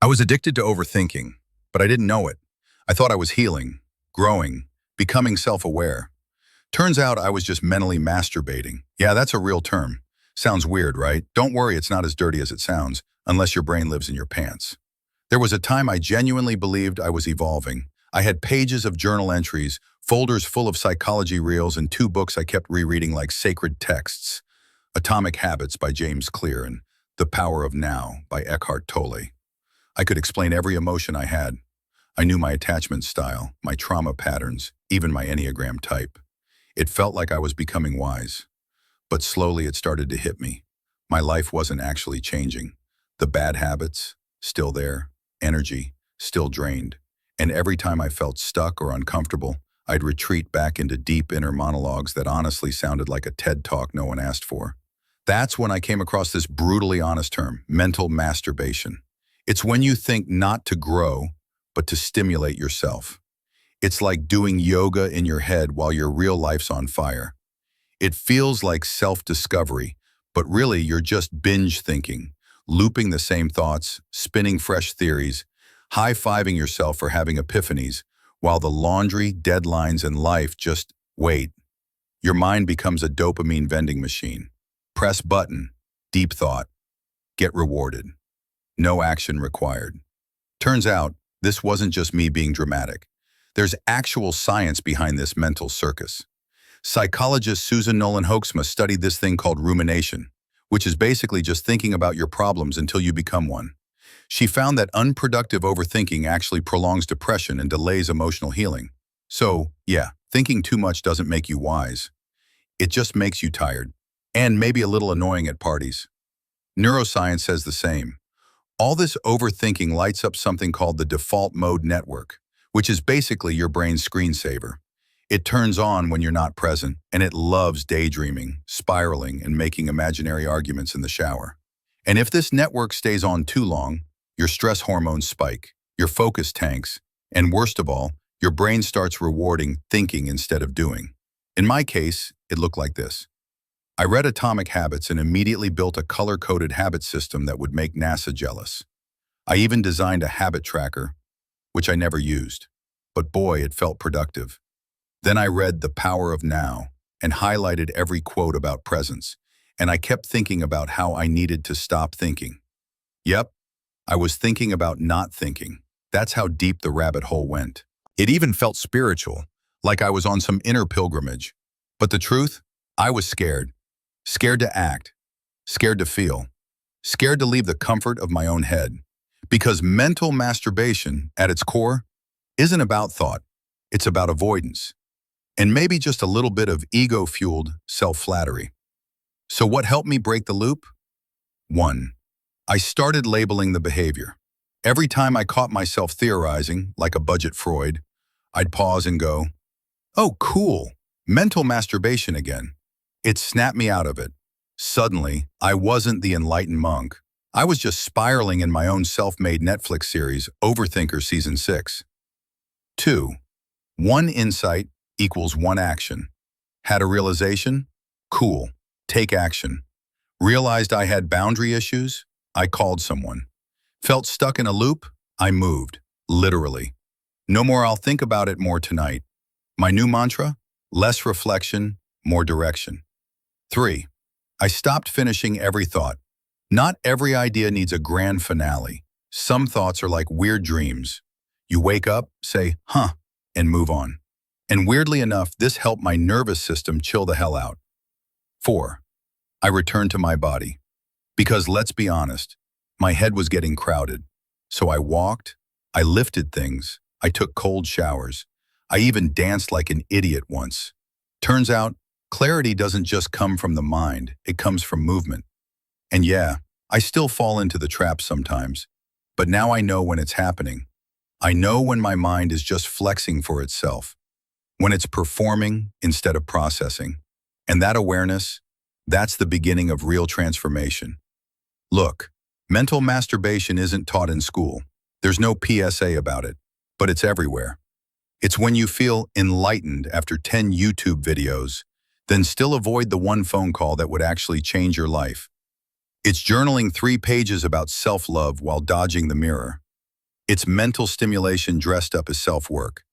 I was addicted to overthinking, but I didn't know it. I thought I was healing, growing, becoming self-aware. Turns out I was just mentally masturbating. Yeah, that's a real term. Sounds weird, right? Don't worry, it's not as dirty as it sounds, unless your brain lives in your pants. There was a time I genuinely believed I was evolving. I had pages of journal entries, folders full of psychology reels, and two books I kept rereading like sacred texts. Atomic Habits by James Clear and The Power of Now by Eckhart Tolle. I could explain every emotion I had. I knew my attachment style, my trauma patterns, even my Enneagram type. It felt like I was becoming wise. But slowly it started to hit me. My life wasn't actually changing. The bad habits, still there. Energy, still drained. And every time I felt stuck or uncomfortable, I'd retreat back into deep inner monologues that honestly sounded like a TED talk no one asked for. That's when I came across this brutally honest term, mental masturbation. It's when you think not to grow, but to stimulate yourself. It's like doing yoga in your head while your real life's on fire. It feels like self-discovery, but really you're just binge thinking, looping the same thoughts, spinning fresh theories, high-fiving yourself for having epiphanies, while the laundry, deadlines, and life just wait. Your mind becomes a dopamine vending machine. Press button, deep thought, get rewarded. No action required. Turns out, this wasn't just me being dramatic. There's actual science behind this mental circus. Psychologist Susan Nolan-Hoeksma studied this thing called rumination, which is basically just thinking about your problems until you become one. She found that unproductive overthinking actually prolongs depression and delays emotional healing. So, yeah, thinking too much doesn't make you wise. It just makes you tired, and maybe a little annoying at parties. Neuroscience says the same. All this overthinking lights up something called the default mode network, which is basically your brain's screensaver. It turns on when you're not present, and it loves daydreaming, spiraling, and making imaginary arguments in the shower. And if this network stays on too long, your stress hormones spike, your focus tanks, and worst of all, your brain starts rewarding thinking instead of doing. In my case, it looked like this. I read Atomic Habits and immediately built a color-coded habit system that would make NASA jealous. I even designed a habit tracker, which I never used. But boy, it felt productive. Then I read The Power of Now and highlighted every quote about presence, and I kept thinking about how I needed to stop thinking. Yep, I was thinking about not thinking. That's how deep the rabbit hole went. It even felt spiritual, like I was on some inner pilgrimage. But the truth, I was scared. Scared to act, scared to feel, scared to leave the comfort of my own head. Because mental masturbation, at its core, isn't about thought. It's about avoidance. And maybe just a little bit of ego-fueled self-flattery. So what helped me break the loop? 1. I started labeling the behavior. Every time I caught myself theorizing, like a budget Freud, I'd pause and go, "Oh, cool, mental masturbation again." It snapped me out of it. Suddenly, I wasn't the enlightened monk. I was just spiraling in my own self-made Netflix series, Overthinker Season 6. 2. One insight equals one action. Had a realization? Cool. Take action. Realized I had boundary issues? I called someone. Felt stuck in a loop? I moved. Literally. No more I'll think about it more tonight. My new mantra? Less reflection, more direction. 3. I stopped finishing every thought. Not every idea needs a grand finale. Some thoughts are like weird dreams. You wake up, say, huh, and move on. And weirdly enough, this helped my nervous system chill the hell out. 4. I returned to my body. Because let's be honest, my head was getting crowded. So I walked, I lifted things, I took cold showers. I even danced like an idiot once. Turns out, clarity doesn't just come from the mind, it comes from movement. And yeah, I still fall into the trap sometimes, but now I know when it's happening. I know when my mind is just flexing for itself, when it's performing instead of processing. And that awareness, that's the beginning of real transformation. Look, mental masturbation isn't taught in school. There's no PSA about it, but it's everywhere. It's when you feel enlightened after 10 YouTube videos, then still avoid the one phone call that would actually change your life. It's journaling 3 pages about self-love while dodging the mirror. It's mental stimulation dressed up as self-work.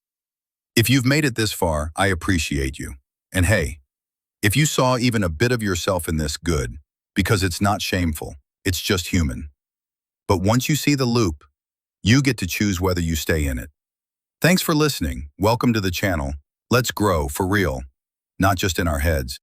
If you've made it this far, I appreciate you. And hey, if you saw even a bit of yourself in this, good, because it's not shameful, it's just human. But once you see the loop, you get to choose whether you stay in it. Thanks for listening. Welcome to the channel. Let's grow for real, not just in our heads.